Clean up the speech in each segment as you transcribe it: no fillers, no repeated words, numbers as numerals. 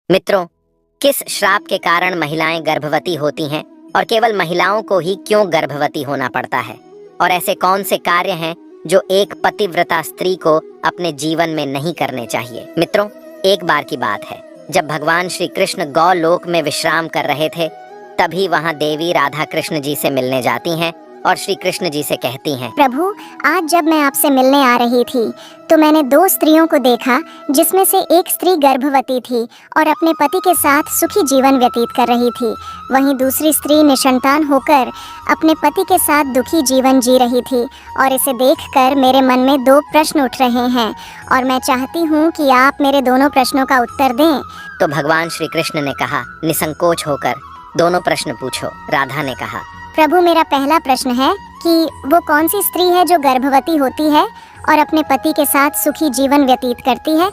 मित्रों, किस श्राप के कारण महिलाएं गर्भवती होती हैं और केवल महिलाओं को ही क्यों गर्भवती होना पड़ता है? और ऐसे कौन से कार्य हैं जो एक पतिव्रता स्त्री को अपने जीवन में नहीं करने चाहिए? मित्रों, एक बार की बात है जब भगवान श्री कृष्ण गौलोक में विश्राम कर रहे थे, तभी वहां देवी राधा कृष्ण जी से मिलने जाती हैं और श्री कृष्ण जी से कहती हैं, प्रभु, आज जब मैं आपसे मिलने आ रही थी तो मैंने दो स्त्रियों को देखा, जिसमें से एक स्त्री गर्भवती थी और अपने पति के साथ सुखी जीवन व्यतीत कर रही थी। वहीं दूसरी स्त्री निसंतान होकर अपने पति के साथ दुखी जीवन जी रही थी। और इसे देखकर मेरे मन में दो प्रश्न उठ रहे हैं और मैं चाहती हूँ कि आप मेरे दोनों प्रश्नों का उत्तर दें। तो भगवान श्री कृष्ण ने कहा, निसंकोच होकर दोनों प्रश्न पूछो। राधा ने कहा, प्रभु, मेरा पहला प्रश्न है कि वो कौन सी स्त्री है जो गर्भवती होती है और अपने पति के साथ सुखी जीवन व्यतीत करती है।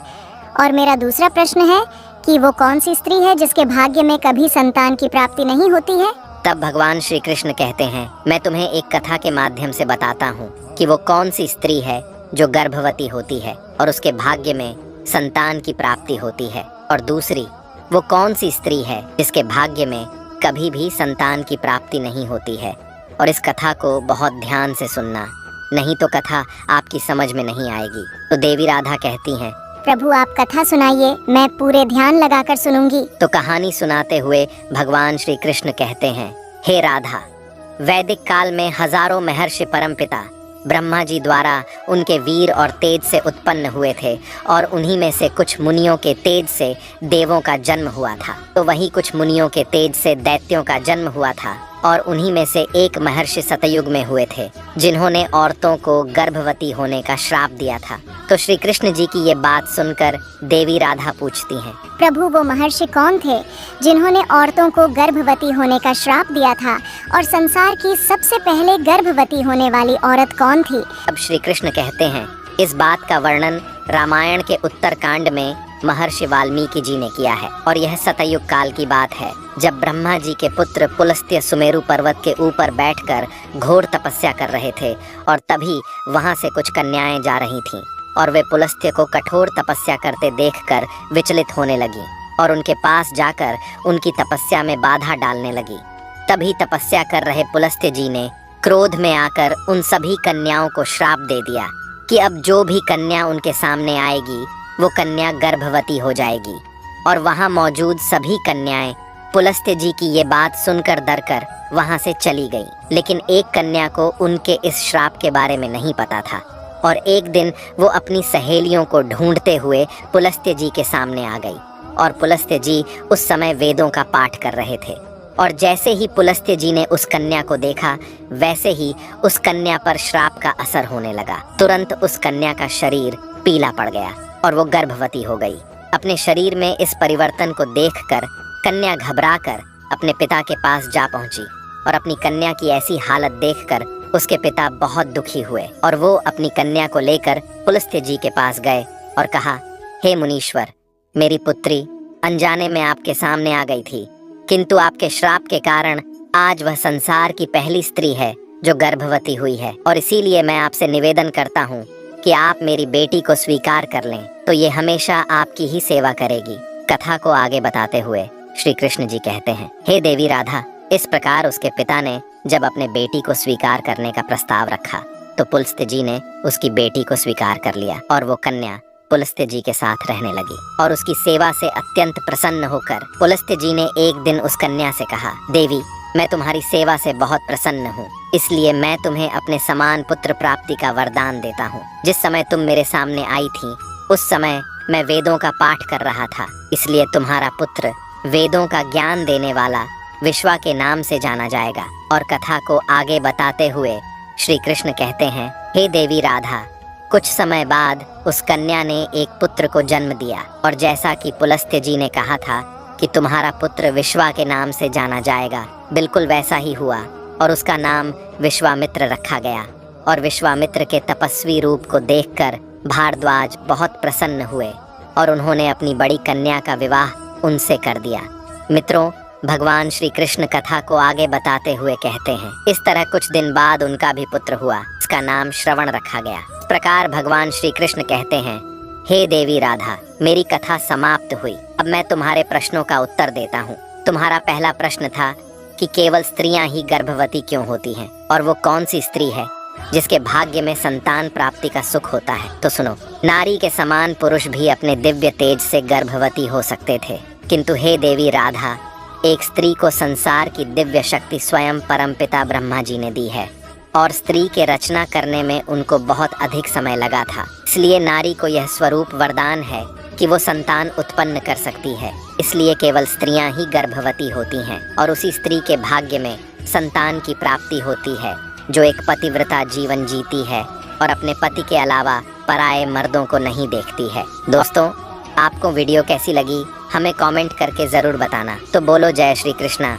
और मेरा दूसरा प्रश्न है कि वो कौन सी स्त्री है जिसके भाग्य में कभी संतान की प्राप्ति नहीं होती है। तब भगवान श्री कृष्ण कहते हैं, मैं तुम्हें एक कथा के माध्यम से बताता हूँ कि वो कौन सी स्त्री है जो गर्भवती होती है और उसके भाग्य में संतान की प्राप्ति होती है, और दूसरी वो कौन सी स्त्री है जिसके भाग्य में कभी भी संतान की प्राप्ति नहीं होती है। और इस कथा को बहुत ध्यान से सुनना, नहीं तो कथा आपकी समझ में नहीं आएगी। तो देवी राधा कहती हैं, प्रभु, आप कथा सुनाइए, मैं पूरे ध्यान लगाकर सुनूंगी। तो कहानी सुनाते हुए भगवान श्री कृष्ण कहते हैं, हे राधा, वैदिक काल में हजारों महर्षि परमपिता ब्रह्मा जी द्वारा उनके वीर और तेज से उत्पन्न हुए थे, और उन्हीं में से कुछ मुनियों के तेज से देवों का जन्म हुआ था। तो वहीं कुछ मुनियों के तेज से दैत्यों का जन्म हुआ था, और उन्हीं में से एक महर्षि सतयुग में हुए थे, जिन्होंने औरतों को गर्भवती होने का श्राप दिया था। तो श्री कृष्ण जी की ये बात सुनकर देवी राधा पूछती हैं, प्रभु, वो महर्षि कौन थे जिन्होंने औरतों को गर्भवती होने का श्राप दिया था, और संसार की सबसे पहले गर्भवती होने वाली औरत कौन थी? अब श्री कृष्ण कहते हैं, इस बात का वर्णन रामायण के उत्तरकांड में महर्षि वाल्मीकि जी ने किया है, और यह सतयुग काल की बात है, जब ब्रह्मा जी के पुत्र पुलस्त्य सुमेरु पर्वत के ऊपर बैठकर घोर तपस्या कर रहे थे, और तभी वहां से कुछ कन्याएं जा रही थीं, और वे पुलस्त्य को कठोर तपस्या करते देखकर विचलित होने लगी और उनके पास जाकर उनकी तपस्या में बाधा डालने लगी। तभी तपस्या कर रहे पुलस्त्य जी ने क्रोध में आकर उन सभी कन्याओं को श्राप दे दिया कि अब जो भी कन्या उनके सामने आएगी वो कन्या गर्भवती हो जाएगी। और वहां मौजूद सभी कन्याएं पुलस्त्य जी की ये बात सुनकर डरकर वहां से चली गईं। लेकिन एक कन्या को उनके इस श्राप के बारे में नहीं पता था, और एक दिन वो अपनी सहेलियों को ढूंढते हुए पुलस्त्य जी के सामने आ गई। और पुलस्त्य जी उस समय वेदों का पाठ कर रहे थे, और जैसे ही पुलस्त्य जी ने उस कन्या को देखा, वैसे ही उस कन्या पर श्राप का असर होने लगा। तुरंत उस कन्या का शरीर पीला पड़ गया और वो गर्भवती हो गई। अपने शरीर में इस परिवर्तन को देखकर कन्या घबराकर अपने पिता के पास जा पहुंची, और अपनी कन्या की ऐसी हालत देखकर उसके पिता बहुत दुखी हुए, और वो अपनी कन्या को लेकर पुलस्त्य जी के पास गए और कहा, हे मुनीश्वर, मेरी पुत्री अनजाने में आपके सामने आ गई थी, किंतु आपके श्राप के कारण आज वह संसार की पहली स्त्री है जो गर्भवती हुई है, और इसीलिए मैं आपसे निवेदन करता हूँ कि आप मेरी बेटी को स्वीकार कर लें, तो ये हमेशा आपकी ही सेवा करेगी। कथा को आगे बताते हुए श्री कृष्ण जी कहते हैं, हे देवी राधा, इस प्रकार उसके पिता ने जब अपने बेटी को स्वीकार करने का प्रस्ताव रखा, तो पुलस्त्य जी ने उसकी बेटी को स्वीकार कर लिया, और वो कन्या पुलस्त्य जी के साथ रहने लगी। और उसकी सेवा से अत्यंत प्रसन्न होकर पुलस्त्य जी ने एक दिन उस कन्या से कहा, देवी, मैं तुम्हारी सेवा से बहुत प्रसन्न हूँ, इसलिए मैं तुम्हें अपने समान पुत्र प्राप्ति का वरदान देता हूँ। जिस समय तुम मेरे सामने आई थी, उस समय मैं वेदों का पाठ कर रहा था, इसलिए तुम्हारा पुत्र वेदों का ज्ञान देने वाला विश्वा के नाम से जाना जाएगा। और कथा को आगे बताते हुए श्री कृष्ण कहते हैं, हे देवी राधा, कुछ समय बाद उस कन्या ने एक पुत्र को जन्म दिया, और जैसा कि पुलस्त्य जी ने कहा था कि तुम्हारा पुत्र विश्वा के नाम से जाना जाएगा, बिल्कुल वैसा ही हुआ, और उसका नाम विश्वामित्र रखा गया। और विश्वामित्र के तपस्वी रूप को देखकर भारद्वाज बहुत प्रसन्न हुए, और उन्होंने अपनी बड़ी कन्या का विवाह उनसे कर दिया। मित्रों, भगवान श्री कृष्ण कथा को आगे बताते हुए कहते हैं, इस तरह कुछ दिन बाद उनका भी पुत्र हुआ, इसका नाम श्रवण रखा गया। इस प्रकार भगवान श्री कृष्ण कहते हैं, हे देवी राधा, मेरी कथा समाप्त हुई। अब मैं तुम्हारे प्रश्नों का उत्तर देता हूँ। तुम्हारा पहला प्रश्न था कि केवल स्त्रियां ही गर्भवती क्यों होती हैं, और वो कौन सी स्त्री है जिसके भाग्य में संतान प्राप्ति का सुख होता है। तो सुनो, नारी के समान पुरुष भी अपने दिव्य तेज से गर्भवती हो सकते थे, किंतु हे देवी राधा, एक स्त्री को संसार की दिव्य शक्ति स्वयं परमपिता ब्रह्मा जी ने दी है, और स्त्री के रचना करने में उनको बहुत अधिक समय लगा था। इसलिए नारी को यह स्वरूप वरदान है कि वो संतान उत्पन्न कर सकती है। इसलिए केवल स्त्रियां ही गर्भवती होती हैं, और उसी स्त्री के भाग्य में संतान की प्राप्ति होती है जो एक पतिव्रता जीवन जीती है और अपने पति के अलावा पराये मर्दों को नहीं देखती है। दोस्तों, आपको वीडियो कैसी लगी हमें कमेंट करके ज़रूर बताना। तो बोलो जय श्री कृष्णा।